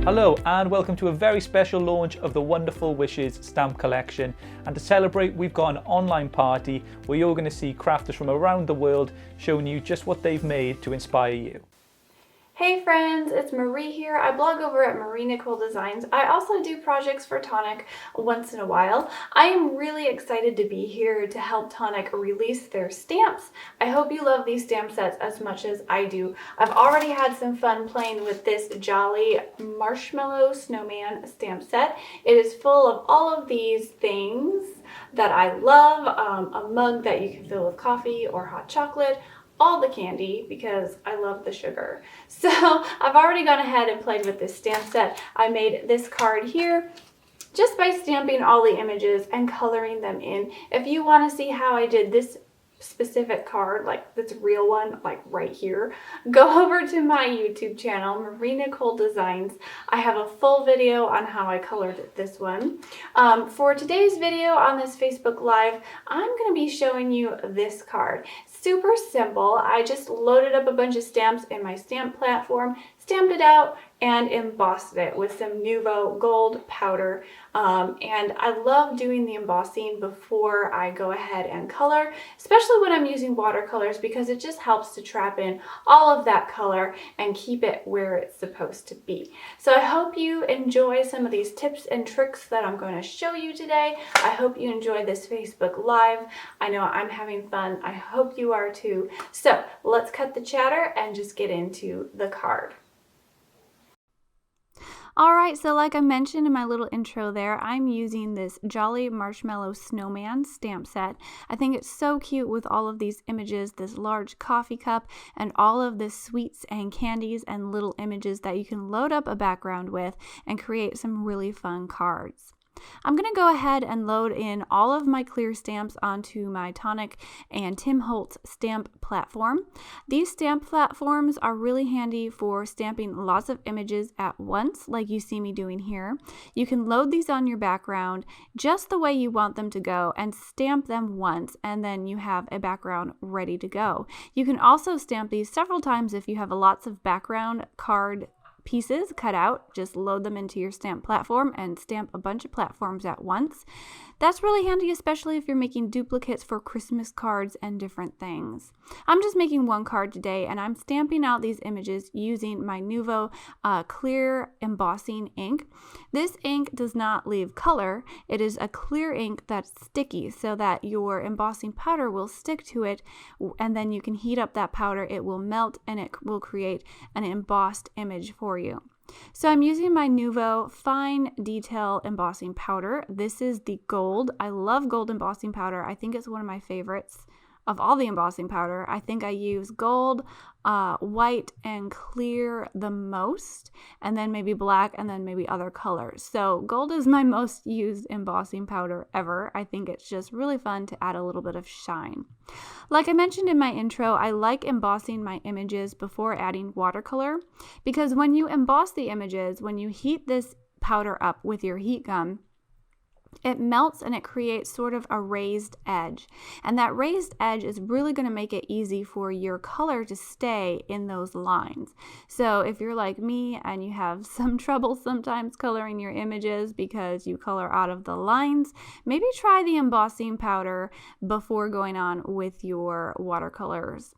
Hello and welcome to a very special launch of the Wonderful Wishes stamp collection. And to celebrate, we've got an online party where you're going to see crafters from around the world showing you just what they've made to inspire you. Hey friends, it's Marie here. I blog over at Marie Nicole Designs. I also do projects for Tonic once in a while. I am really excited to be here to help Tonic release their stamps. I hope you love these stamp sets as much as I do. I've already had some fun playing with this Jolly Marshmallow Snowman stamp set. It is full of all of these things that I love. A mug that you can fill with coffee or hot chocolate, all the candy because I love the sugar. So I've already gone ahead and played with this stamp set. I made this card here just by stamping all the images and coloring them in. If you want to see how I did this specific card, like this real one, like right here, go over to my YouTube channel, Marie Nicole Designs. I have a full video on how I colored this one. For today's video on this Facebook Live, I'm going to be showing you this card. Super simple. I just loaded up a bunch of stamps in my stamp platform, stamped it out, and embossed it with some Nuvo gold powder. And I love doing the embossing before I go ahead and color, especially when I'm using watercolors, because it just helps to trap in all of that color and keep it where it's supposed to be. So I hope you enjoy some of these tips and tricks that I'm going to show you today. I hope you enjoy this Facebook Live. I know I'm having fun. I hope you are too. So let's cut the chatter and just get into the card. Alright, so like I mentioned in my little intro there, I'm using this Jolly Marshmallow Snowman stamp set. I think it's so cute with all of these images, this large coffee cup, and all of the sweets and candies and little images that you can load up a background with and create some really fun cards. I'm going to go ahead and load in all of my clear stamps onto my Tonic and Tim Holtz stamp platform. These stamp platforms are really handy for stamping lots of images at once, like you see me doing here. You can load these on your background just the way you want them to go and stamp them once, and then you have a background ready to go. You can also stamp these several times if you have lots of background card pieces cut out. Just load them into your stamp platform and stamp a bunch of platforms at once. That's really handy, especially if you're making duplicates for Christmas cards and different things. I'm just making one card today, and I'm stamping out these images using my Nuvo clear embossing ink. This ink does not leave color. It is a clear ink that's sticky so that your embossing powder will stick to it, and then you can heat up that powder. It will melt and it will create an embossed image for you. So I'm using my Nuvo Fine Detail Embossing Powder. This is the gold. I love gold embossing powder. I think it's one of my favorites of all the embossing powder. I think I use gold, white, and clear the most, and then maybe black, and then maybe other colors. So gold is my most used embossing powder ever. I think it's just really fun to add a little bit of shine. Like I mentioned in my intro, I like embossing my images before adding watercolor, because when you emboss the images, when you heat this powder up with your heat gun, it melts and it creates sort of a raised edge. And that raised edge is really going to make it easy for your color to stay in those lines. So if you're like me and you have some trouble sometimes coloring your images because you color out of the lines, maybe try the embossing powder before going on with your watercolors.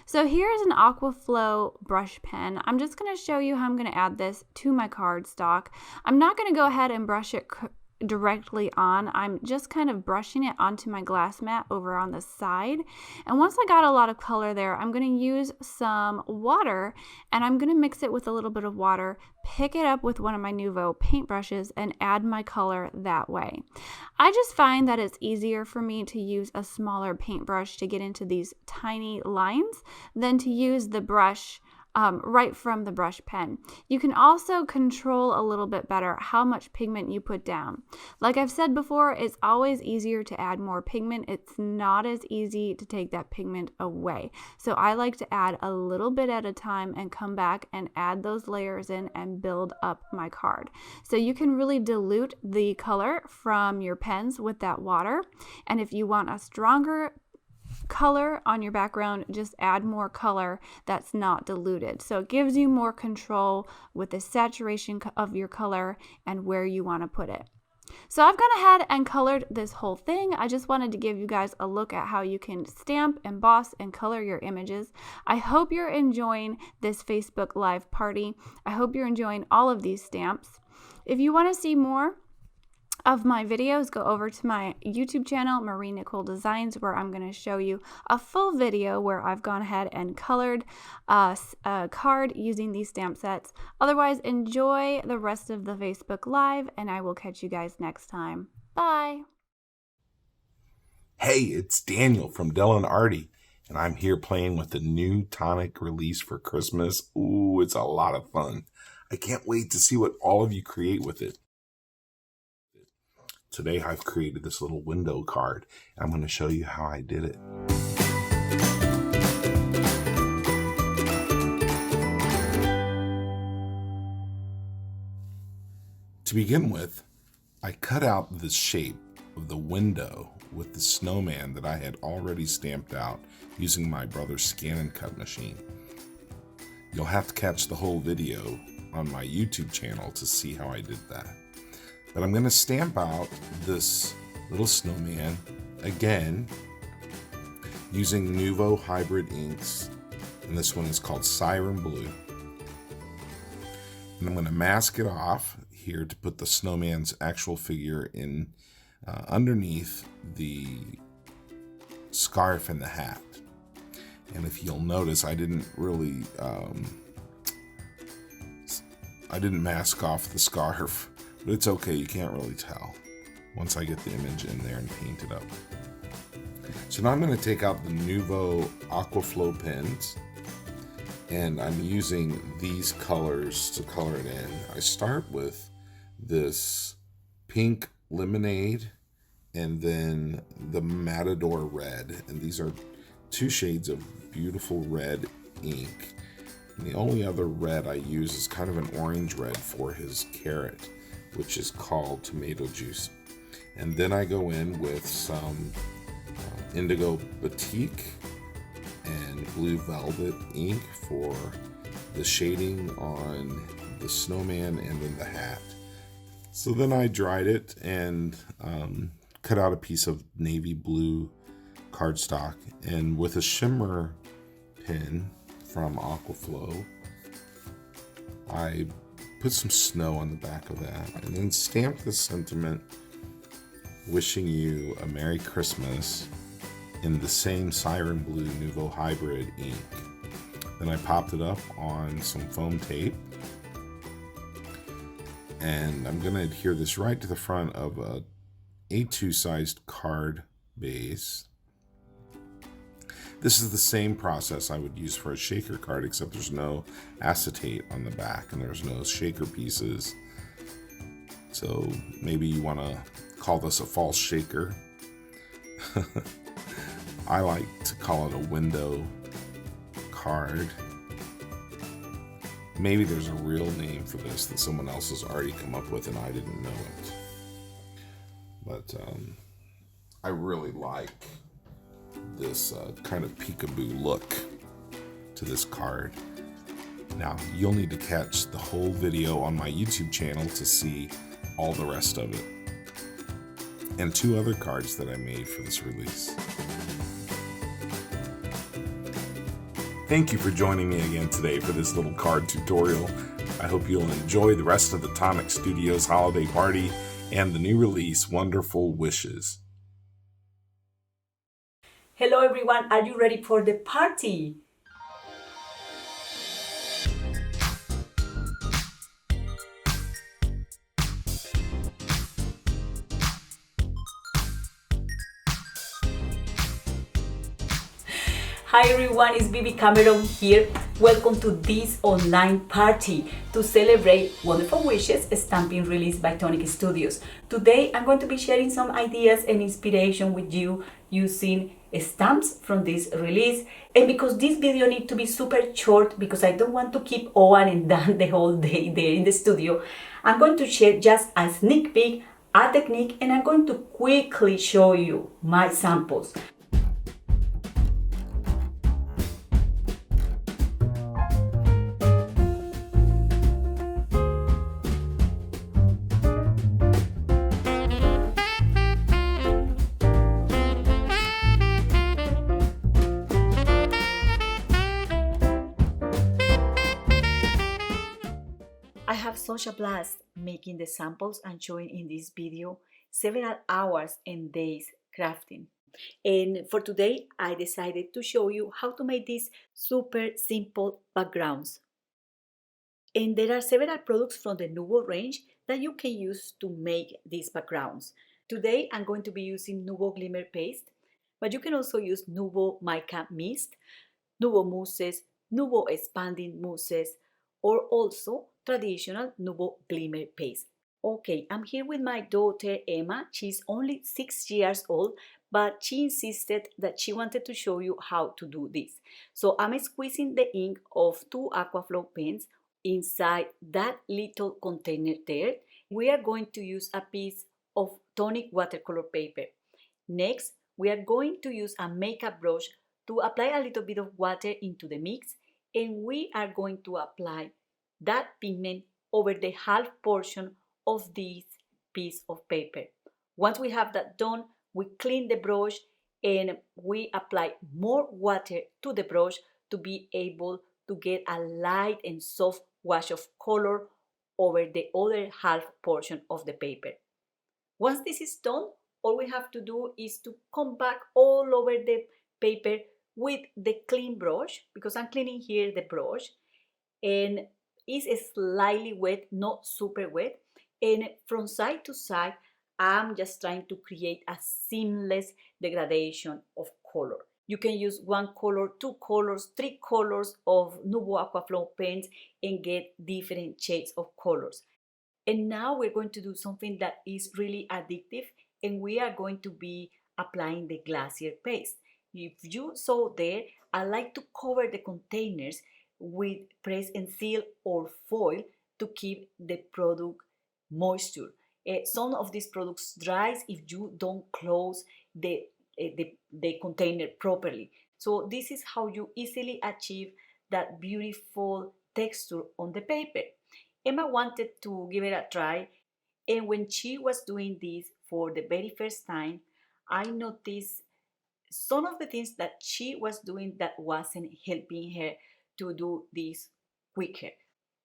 So here's an Aquaflow brush pen. I'm just going to show you how I'm going to add this to my cardstock. I'm not going to go ahead and brush it directly on. I'm just kind of brushing it onto my glass mat over on the side. And once I got a lot of color there, I'm going to use some water, and I'm going to mix it with a little bit of water, pick it up with one of my Nuvo paint brushes, and add my color that way. I just find that it's easier for me to use a smaller paintbrush to get into these tiny lines than to use the brush right from the brush pen. You can also control a little bit better how much pigment you put down. Like I've said before, it's always easier to add more pigment. It's not as easy to take that pigment away. So I like to add a little bit at a time and come back and add those layers in and build up my card. So you can really dilute the color from your pens with that water. And if you want a stronger color on your background, just add more color that's not diluted. So it gives you more control with the saturation of your color and where you want to put it. So I've gone ahead and colored this whole thing. I just wanted to give you guys a look at how you can stamp, emboss, and color your images. I hope you're enjoying this Facebook Live party. I hope you're enjoying all of these stamps. If you want to see more of my videos, go over to my YouTube channel, Marie Nicole Designs, where I'm going to show you a full video where I've gone ahead and colored a card using these stamp sets. Otherwise, enjoy the rest of the Facebook Live, and I will catch you guys next time. Bye! Hey, it's Daniel from Del and Artie, and I'm here playing with the new Tonic release for Christmas. Ooh, it's a lot of fun. I can't wait to see what all of you create with it. Today I've created this little window card. I'm going to show you how I did it. To begin with, I cut out the shape of the window with the snowman that I had already stamped out using my brother's scan and cut machine. You'll have to catch the whole video on my YouTube channel to see how I did that. But I'm going to stamp out this little snowman again using Nuvo hybrid inks, and this one is called Siren Blue. And I'm going to mask it off here to put the snowman's actual figure in underneath the scarf and the hat. And if you'll notice, I didn't really I didn't mask off the scarf. But it's okay, you can't really tell once I get the image in there and paint it up. So now I'm going to take out the Nuvo Aquaflow pens, and I'm using these colors to color it in. I start with this pink lemonade and then the Matador red, and these are two shades of beautiful red ink. And the only other red I use is kind of an orange red for his carrot, which is called tomato juice. And then I go in with some indigo batik and blue velvet ink for the shading on the snowman and then the hat. So then I dried it and cut out a piece of navy blue cardstock, and with a shimmer pen from Aquaflow, I put some snow on the back of that, and then stamped the sentiment, wishing you a Merry Christmas, in the same Siren Blue Nuvo hybrid ink. Then I popped it up on some foam tape, and I'm going to adhere this right to the front of a A2 sized card base. This is the same process I would use for a shaker card, except there's no acetate on the back and there's no shaker pieces. So maybe you want to call this a false shaker. I like to call it a window card. Maybe there's a real name for this that someone else has already come up with and I didn't know it. But I really like this kind of peekaboo look to this card. Now, you'll need to catch the whole video on my YouTube channel to see all the rest of it. And two other cards that I made for this release. Thank you for joining me again today for this little card tutorial. I hope you'll enjoy the rest of the Tonic Studios holiday party and the new release, Wonderful Wishes. Hello everyone, are you ready for the party? Hi everyone, it's Bibi Cameron here. Welcome to this online party to celebrate Wonderful Wishes stamping release by Tonic Studios. Today I'm going to be sharing some ideas and inspiration with you using stamps from this release. And because this video needs to be super short, because I don't want to keep Owen and Dan the whole day there in the studio, I'm going to share just a sneak peek, a technique, and I'm going to quickly show you my samples. such a blast making the samples and showing in this video several hours and days crafting. And for today, I decided to show you how to make these super simple backgrounds. And there are several products from the Nuvo range that you can use to make these backgrounds. Today, I'm going to be using Nuvo Glimmer Paste, but you can also use Nuvo Mica Mist, Nuvo Mousses, Nuvo Expanding Mousses, or also traditional Nuvo Glimmer Paste. Okay, I'm here with my daughter Emma. She's only 6 years old, but she insisted that she wanted to show you how to do this. So I'm squeezing the ink of 2 Aquaflow pens inside that little container there. We are going to use a piece of Tonic watercolor paper. Next, we are going to use a makeup brush to apply a little bit of water into the mix, and we are going to apply that pigment over the half portion of this piece of paper. Once we have that done, we clean the brush and we apply more water to the brush to be able to get a light and soft wash of color over the other half portion of the paper. Once this is done, all we have to do is to come back all over the paper with the clean brush, because I'm cleaning here the brush, and it's slightly wet, not super wet, and from side to side I'm just trying to create a seamless degradation of color. You can use 1 color, 2 colors, 3 colors of Nuvo Aquaflow pens and get different shades of colors. And now we're going to do something that is really addictive, and we are going to be applying the glacier paste. If you saw there, I like to cover the containers with press and seal or foil to keep the product moisture. Some of these products dries if you don't close the container properly. So this is how you easily achieve that beautiful texture on the paper. Emma wanted to give it a try, and when she was doing this for the very first time, I noticed some of the things that she was doing that wasn't helping her to do this quicker.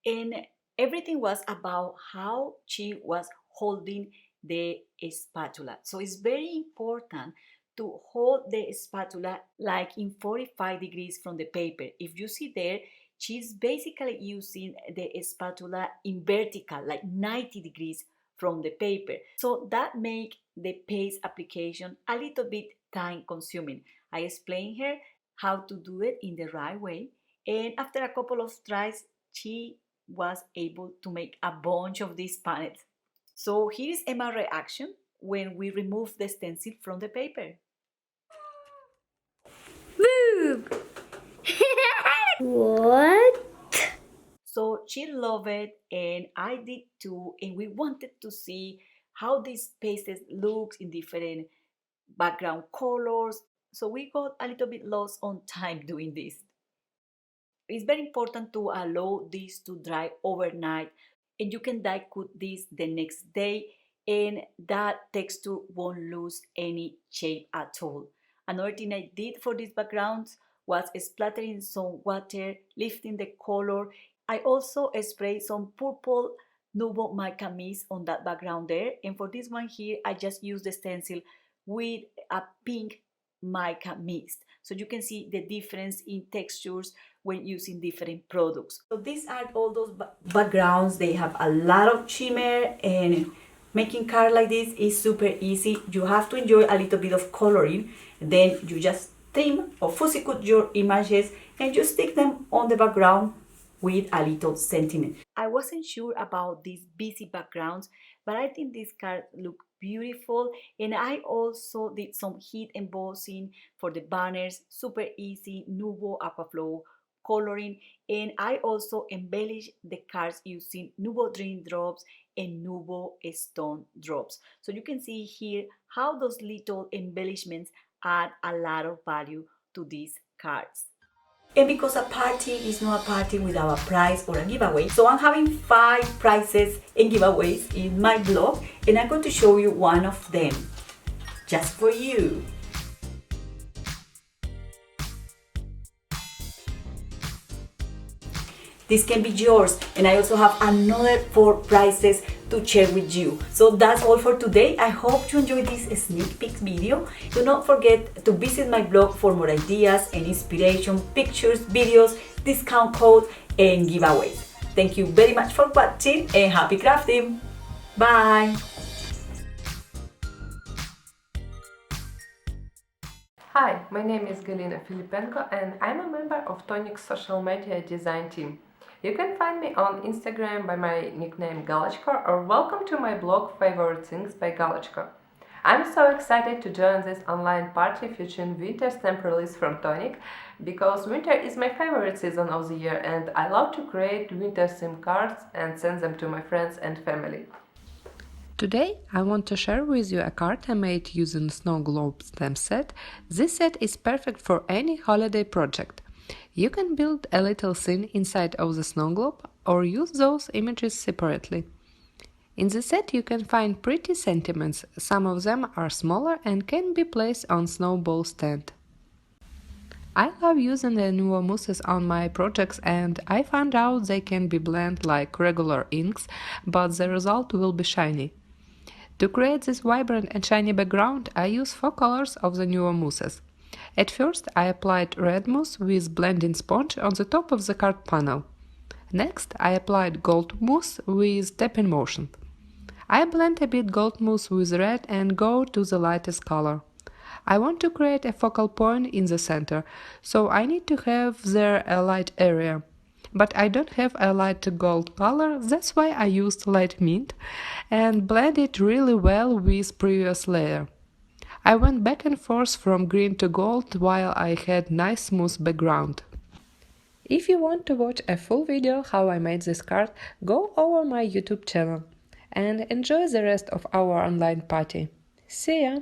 And everything was about how she was holding the spatula. So it's very important to hold the spatula like in 45 degrees from the paper. If you see there, she's basically using the spatula in vertical, like 90 degrees from the paper. So that makes the paste application a little bit time consuming. I explained her how to do it in the right way, and after a couple of tries, she was able to make a bunch of these panels. So here is Emma's reaction when we remove the stencil from the paper. Woo! What? So she loved it, and I did too, and we wanted to see how these pastes look in different background colors. So we got a little bit lost on time doing this. It's very important to allow this to dry overnight, and you can die cut this the next day, and that texture won't lose any shape at all. Another thing I did for these backgrounds was splattering some water, lifting the color. I also sprayed some purple Nuvo Mica Mist on that background there, and for this one here I just used the stencil with a pink mica mist, so you can see the difference in textures when using different products. So these are all those backgrounds. They have a lot of shimmer, and making cards like this is super easy. You have to enjoy a little bit of coloring, then you just trim or fussy cut your images and you stick them on the background with a little sentiment. I wasn't sure about these busy backgrounds, but I think these cards look beautiful, and I also did some heat embossing for the banners. Super easy Nuvo Aquaflow coloring, and I also embellished the cards using Nuvo Dream Drops and Nuvo Stone Drops. So you can see here how those little embellishments add a lot of value to these cards. And because a party is not a party without a prize or a giveaway, so I'm having 5 prizes and giveaways in my blog, and I'm going to show you one of them just for you. this can be yours. And I also have another 4 prizes to share with you. So that's all for today. I hope you enjoyed this sneak peek video. Do not forget to visit my blog for more ideas and inspiration, pictures, videos, discount code, and giveaways. Thank you very much for watching and happy crafting. Bye. Hi, my name is Galina Filipenko and I'm a member of Tonic's social media design team. You can find me on Instagram by my nickname Galachko or welcome to my blog Favorite Things by Galachko. I'm so excited to join this online party featuring winter stamp release from Tonic because winter is my favorite season of the year and I love to create winter themed cards and send them to my friends and family. Today I want to share with you a card I made using Snow Globe stamp set. This set is perfect for any holiday project. You can build a little scene inside of the snow globe or use those images separately. In the set you can find pretty sentiments, some of them are smaller and can be placed on snowball stand. I love using the Nuvo mousses on my projects and I found out they can be blended like regular inks, but the result will be shiny. To create this vibrant and shiny background, I use 4 colors of the Nuvo mousses. At first, I applied red mousse with blending sponge on the top of the card panel. Next, I applied gold mousse with tapping motion. I blend a bit gold mousse with red and go to the lightest color. I want to create a focal point in the center, so I need to have there a light area. But I don't have a light gold color, that's why I used light mint and blend it really well with previous layer. I went back and forth from green to gold while I had nice smooth background. If you want to watch a full video how I made this card, go over my YouTube channel and enjoy the rest of our online party. See ya!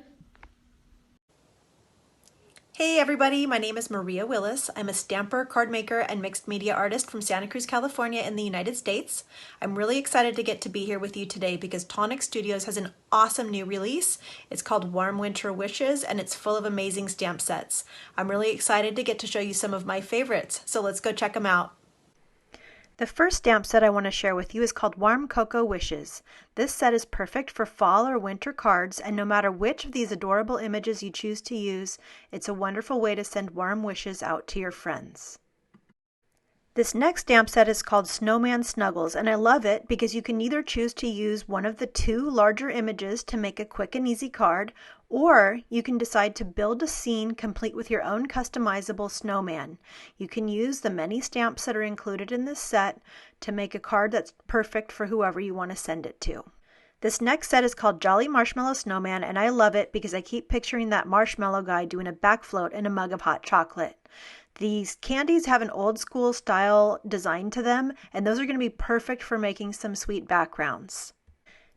Hey everybody, my name is Maria Willis. I'm a stamper, card maker, and mixed media artist from Santa Cruz, California in the United States. I'm really excited to get to be here with you today because Tonic Studios has an awesome new release. It's called Warm Winter Wishes and it's full of amazing stamp sets. I'm really excited to get to show you some of my favorites, so let's go check them out. The first stamp set I want to share with you is called Warm Cocoa Wishes. This set is perfect for fall or winter cards, and no matter which of these adorable images you choose to use, it's a wonderful way to send warm wishes out to your friends. This next stamp set is called Snowman Snuggles, and I love it because you can either choose to use one of the 2 larger images to make a quick and easy card, or you can decide to build a scene complete with your own customizable snowman. You can use the many stamps that are included in this set to make a card that's perfect for whoever you want to send it to. This next set is called Jolly Marshmallow Snowman, and I love it because I keep picturing that marshmallow guy doing a back float in a mug of hot chocolate. These candies have an old school style design to them, and those are going to be perfect for making some sweet backgrounds.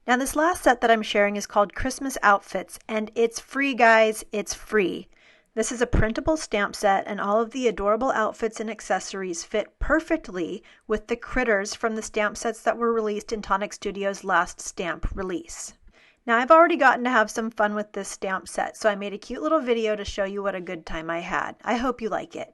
Now this last set that I'm sharing is called Christmas Outfits, and it's free, guys, it's free. This is a printable stamp set, and all of the adorable outfits and accessories fit perfectly with the critters from the stamp sets that were released in Tonic Studios' last stamp release. Now I've already gotten to have some fun with this stamp set, so I made a cute little video to show you what a good time I had. I hope you like it.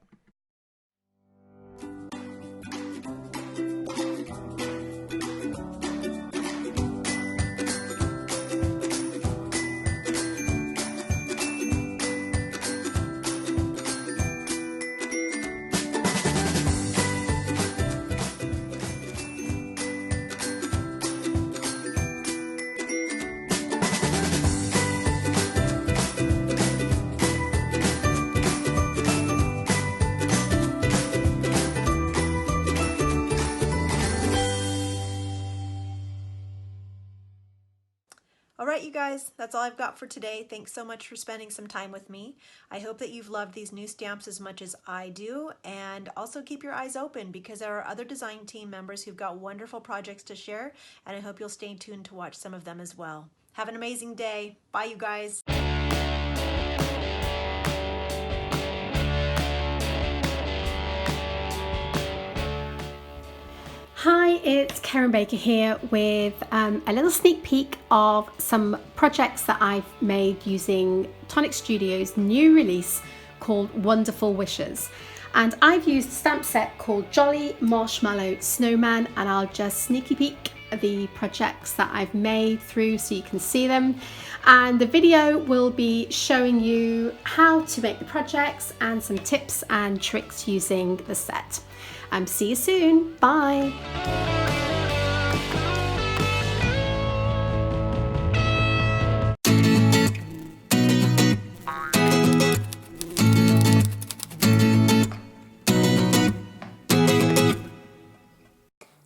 Alright you guys, that's all I've got for today. Thanks so much for spending some time with me. I hope that you've loved these new stamps as much as I do, and also keep your eyes open because there are other design team members who've got wonderful projects to share, and I hope you'll stay tuned to watch some of them as well. Have an amazing day. Bye you guys. Hi, it's Karen Baker here with a little sneak peek of some projects that I've made using Tonic Studios' new release called Wonderful Wishes. And I've used a stamp set called Jolly Marshmallow Snowman, and I'll just sneaky peek the projects that I've made through so you can see them. And the video will be showing you how to make the projects and some tips and tricks using the set. See you soon. Bye.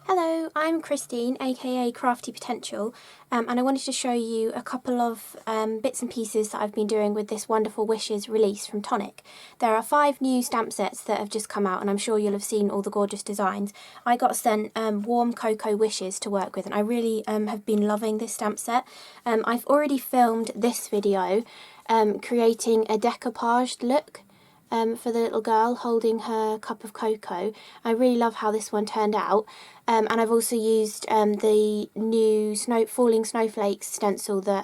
Hello, I'm Christine, aka Crafty Potential, and I wanted to show you a couple of bits and pieces that I've been doing with this Wonderful Wishes release from Tonic. There are 5 new stamp sets that have just come out, and I'm sure you'll have seen all the gorgeous designs. I got sent warm cocoa wishes to work with, and I really have been loving this stamp set. I've already filmed this video creating a decoupaged look for the little girl holding her cup of cocoa. I really love how this one turned out. And I've also used the new falling snowflakes stencil that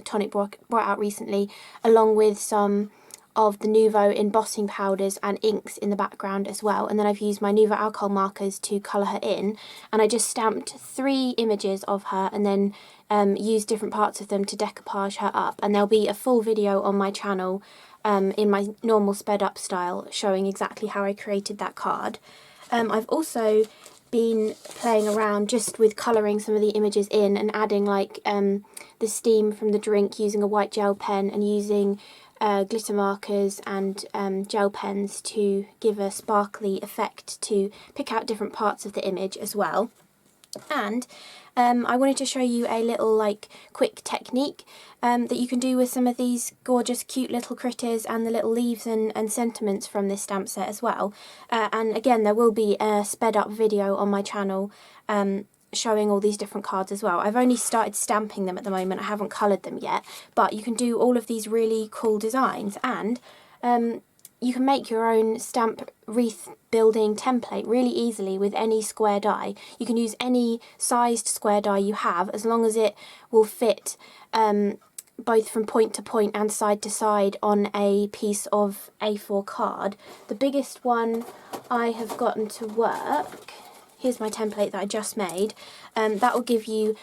Tonic brought out recently, along with some of the Nouveau embossing powders and inks in the background as well. And then I've used my Nouveau alcohol markers to colour her in. And I just stamped 3 images of her and then used different parts of them to decoupage her up. And there'll be a full video on my channel in my normal sped up style showing exactly how I created that card. I've also been playing around just with colouring some of the images in and adding like the steam from the drink using a white gel pen and using glitter markers and gel pens to give a sparkly effect to pick out different parts of the image as well. And I wanted to show you a little like quick technique that you can do with some of these gorgeous cute little critters and the little leaves and sentiments from this stamp set as well. And again, there will be a sped up video on my channel showing all these different cards as well. I've only started stamping them at the moment, I haven't coloured them yet, but you can do all of these really cool designs, and you can make your own stamp wreath building template really easily with any square die. You can use any sized square die you have, as long as it will fit both from point to point and side to side on a piece of A4 card. The biggest one I have gotten to work, here's my template that I just made, that will give you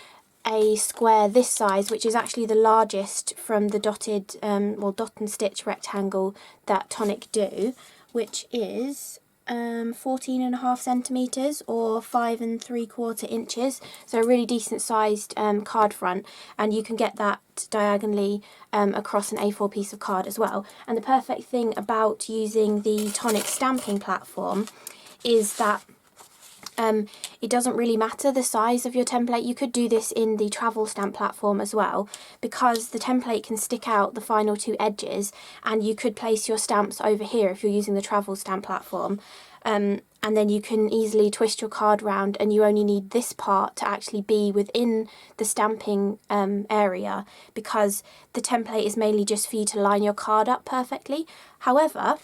a square this size, which is actually the largest from the dot and stitch rectangle that Tonic do, which is 14.5 centimetres or 5 3/4 inches, so a really decent sized card front, and you can get that diagonally across an A4 piece of card as well. And the perfect thing about using the Tonic stamping platform is that it doesn't really matter the size of your template. You could do this in the travel stamp platform as well, because the template can stick out the final 2 edges, and you could place your stamps over here if you're using the travel stamp platform. And then you can easily twist your card round, and you only need this part to actually be within the stamping area, because the template is mainly just for you to line your card up perfectly. However,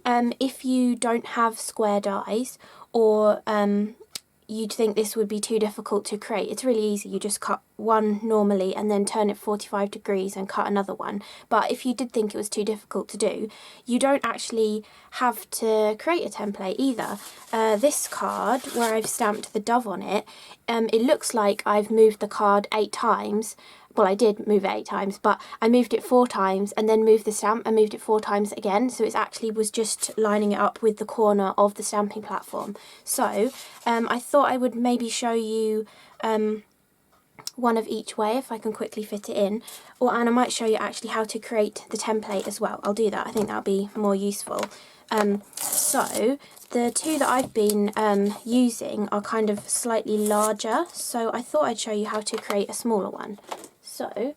if you don't have square dies, or you'd think this would be too difficult to create, it's really easy. You just cut one normally and then turn it 45 degrees and cut another one. But if you did think it was too difficult to do, you don't actually have to create a template either. This card, where I've stamped the dove on it, it looks like I've moved the card 8 times. Well, I did move it 8 times, but I moved it 4 times and then moved the stamp and moved it 4 times again. So it actually was just lining it up with the corner of the stamping platform. So I thought I would maybe show you one of each way if I can quickly fit it in. And I might show you actually how to create the template as well. I'll do that. I think that'll be more useful. So the 2 that I've been using are kind of slightly larger. So I thought I'd show you how to create a smaller one. So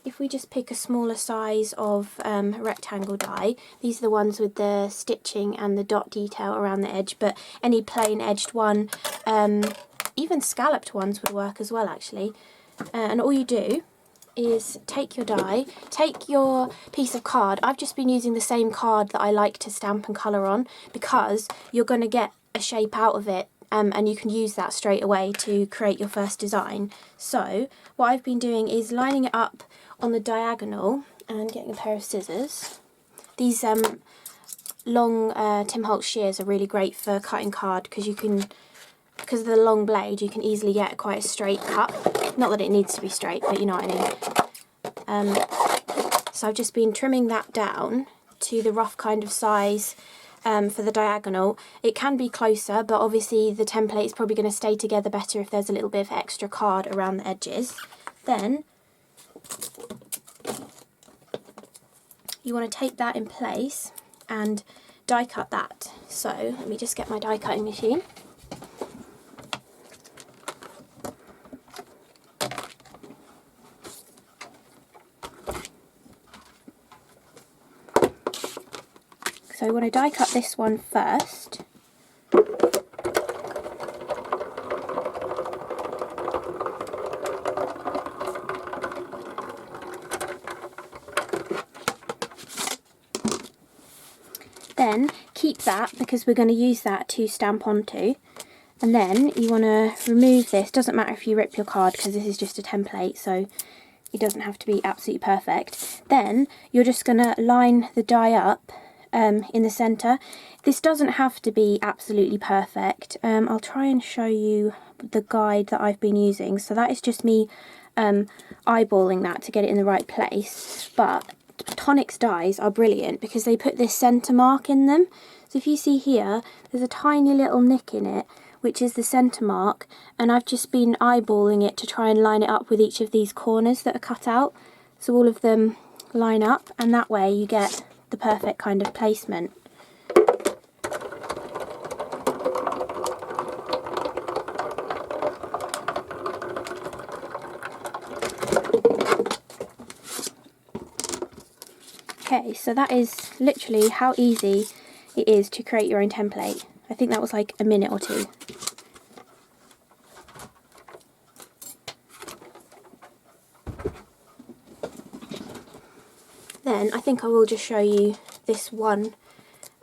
if we just pick a smaller size of rectangle die, these are the ones with the stitching and the dot detail around the edge, but any plain edged one, even scalloped ones would work as well actually. And all you do is take your die, take your piece of card. I've just been using the same card that I like to stamp and colour on, because you're going to get a shape out of it. And you can use that straight away to create your first design. So what I've been doing is lining it up on the diagonal and getting a pair of scissors. These long Tim Holtz shears are really great for cutting card because of the long blade, you can easily get quite a straight cut. Not that it needs to be straight, but you know what I mean. So I've just been trimming that down to the rough kind of size for the diagonal. It can be closer, but obviously the template is probably going to stay together better if there's a little bit of extra card around the edges. Then you want to take that in place and die cut that. So let me just get my die cutting machine. So I want to die cut this one first. Then keep that because we're going to use that to stamp onto. And then you want to remove this. Doesn't matter if you rip your card because this is just a template, so it doesn't have to be absolutely perfect. Then you're just going to line the die up in the centre. This doesn't have to be absolutely perfect. I'll try and show you the guide that I've been using. So that is just me eyeballing that to get it in the right place. But Tonic's dies are brilliant because they put this centre mark in them. So if you see here, there's a tiny little nick in it, which is the centre mark, and I've just been eyeballing it to try and line it up with each of these corners that are cut out. So all of them line up, and that way you get the perfect kind of placement. Okay, so that is literally how easy it is to create your own template. I think that was like a minute or two. Then I think I will just show you this one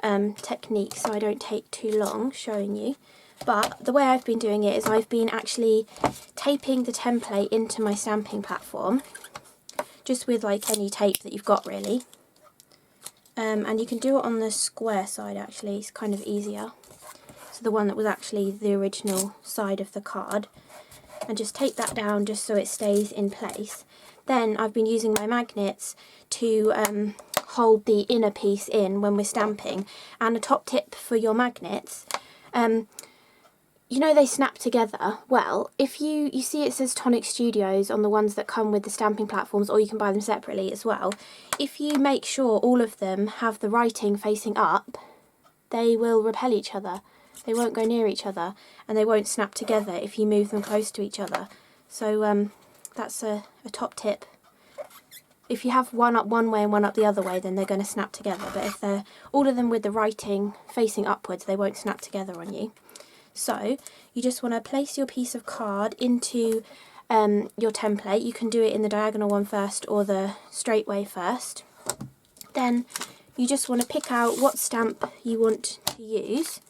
technique so I don't take too long showing you. But the way I've been doing it is I've been actually taping the template into my stamping platform, just with like any tape that you've got really. And you can do it on the square side actually, it's kind of easier. So the one that was actually the original side of the card. And just tape that down just so it stays in place. Then I've been using my magnets to hold the inner piece in when we're stamping. And a top tip for your magnets, you know they snap together. Well, if you see it says Tonic Studios on the ones that come with the stamping platforms, or you can buy them separately as well. If you make sure all of them have the writing facing up, they will repel each other. They won't go near each other, and they won't snap together if you move them close to each other. So that's a top tip. If you have one up one way and one up the other way, then they're going to snap together. But if they're all of them with the writing facing upwards, they won't snap together on you. So you just want to place your piece of card into your template. You can do it in the diagonal one first or the straight way first. Then you just want to pick out what stamp you want to use.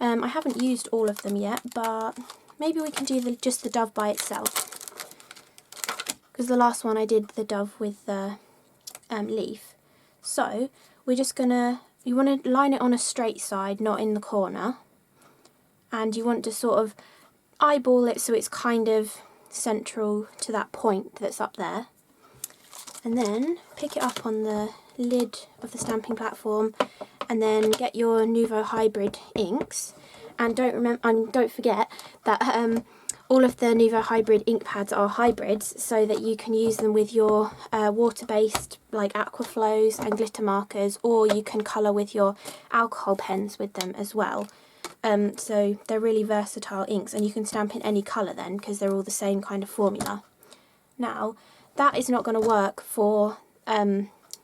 I haven't used all of them yet, but maybe we can do just the dove by itself. Because the last one I did the dove with the leaf. So we're just gonna, you want to line it on a straight side, not in the corner. And you want to sort of eyeball it so it's kind of central to that point that's up there. And then pick it up on the lid of the stamping platform, and then get your Nuvo Hybrid inks. And don't forget that all of the Nuvo Hybrid ink pads are hybrids, so that you can use them with your water-based like Aquaflows and glitter markers, or you can colour with your alcohol pens with them as well. So they're really versatile inks, and you can stamp in any colour then because they're all the same kind of formula. Now that is not going to work for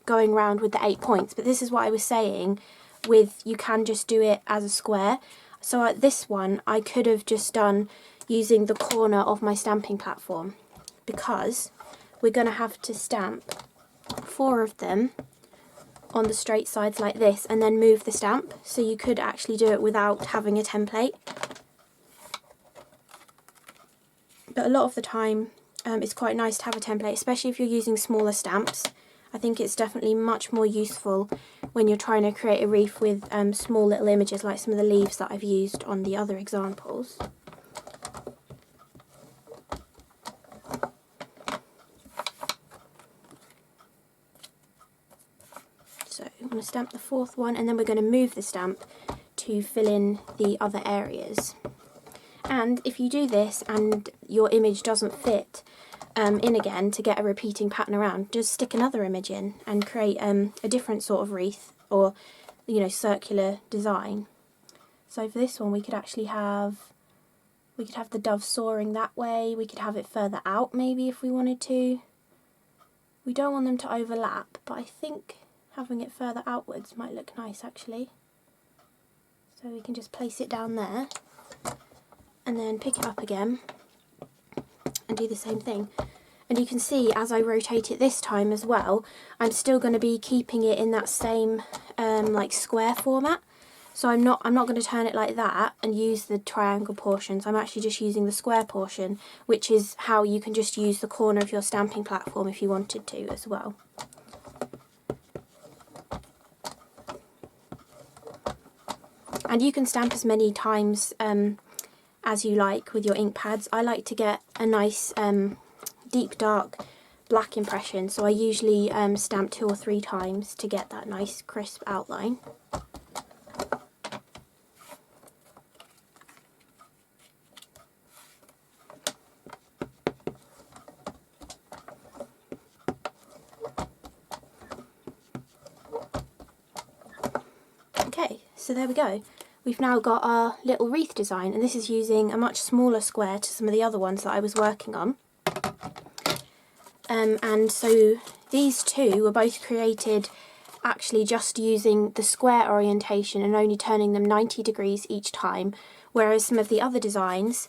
going round with the 8 points, but this is what I was saying with you can just do it as a square. So at this one I could have just done using the corner of my stamping platform, because we're going to have to stamp 4 of them on the straight sides like this and then move the stamp, so you could actually do it without having a template. But a lot of the time it's quite nice to have a template, especially if you're using smaller stamps. I think it's definitely much more useful when you're trying to create a wreath with small little images like some of the leaves that I've used on the other examples. So I'm going to stamp the fourth one, and then we're going to move the stamp to fill in the other areas. And if you do this and your image doesn't fit in again to get a repeating pattern around, just stick another image in and create a different sort of wreath, or circular design. So for this one we could actually have the dove soaring that way. We could have it further out maybe if we wanted to. We don't want them to overlap, but I think having it further outwards might look nice actually. So we can just place it down there and then pick it up again and do the same thing. And you can see as I rotate it this time as well, I'm still going to be keeping it in that same like square format. So I'm not going to turn it like that and use the triangle portions. I'm actually just using the square portion, which is how you can just use the corner of your stamping platform if you wanted to as well. And you can stamp as many times as you like with your ink pads. I like to get a nice deep dark black impression, so I usually stamp 2 or 3 times to get that nice crisp outline. Okay, so there we go. We've now got our little wreath design, and this is using a much smaller square to some of the other ones that I was working on. And so these two were both created actually just using the square orientation and only turning them 90 degrees each time, whereas some of the other designs,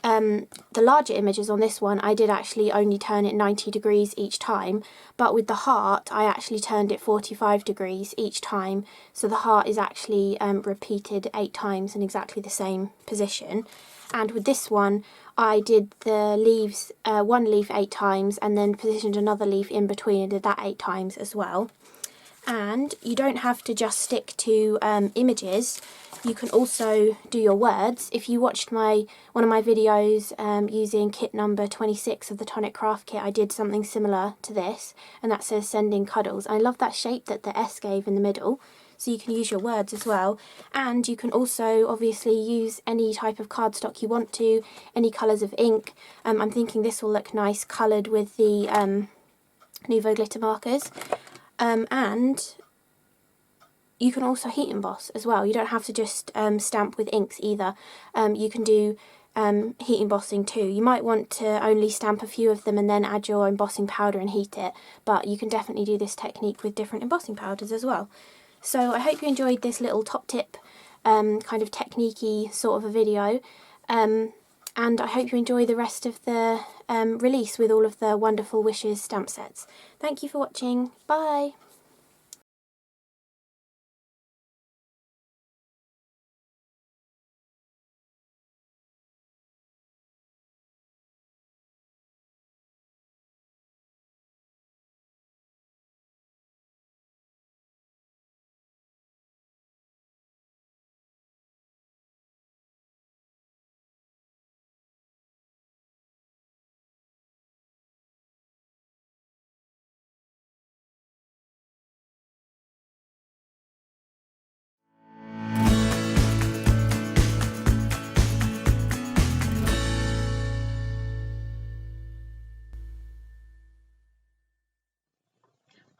the larger images on this one, I did actually only turn it 90 degrees each time, but with the heart I actually turned it 45 degrees each time, so the heart is actually repeated 8 times in exactly the same position. And with this one I did the leaves, one leaf 8 times, and then positioned another leaf in between and did that 8 times as well. And you don't have to just stick to images, you can also do your words. If you watched one of my videos using kit number 26 of the Tonic Craft Kit, I did something similar to this, and that says sending cuddles. I love that shape that the S gave in the middle, so you can use your words as well. And you can also obviously use any type of cardstock you want to, any colours of ink. I'm thinking this will look nice coloured with the Nouveau glitter markers. And you can also heat emboss as well. You don't have to just stamp with inks either. You can do heat embossing too. You might want to only stamp a few of them and then add your embossing powder and heat it, but you can definitely do this technique with different embossing powders as well. So I hope you enjoyed this little top tip kind of technique-y sort of a video, and I hope you enjoy the rest of the release with all of the Wonderful Wishes stamp sets. Thank you for watching. Bye!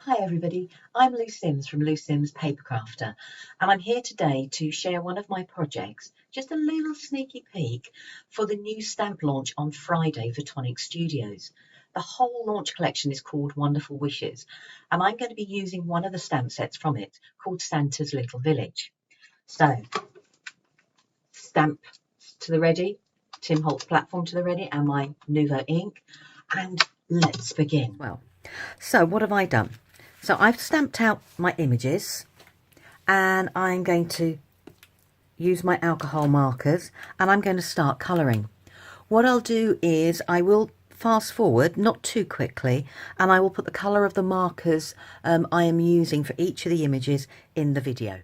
Hi everybody, I'm Lou Sims from Lou Sims Papercrafter, and I'm here today to share one of my projects, just a little sneaky peek for the new stamp launch on Friday for Tonic Studios. The whole launch collection is called Wonderful Wishes, and I'm going to be using one of the stamp sets from it called Santa's Little Village. So, stamp to the ready, Tim Holtz platform to the ready, and my Nouveau ink, and let's begin. Well, so what have I done? So I've stamped out my images, and I'm going to use my alcohol markers, and I'm going to start colouring. What I'll do is I will fast forward, not too quickly, and I will put the colour of the markers I am using for each of the images in the video.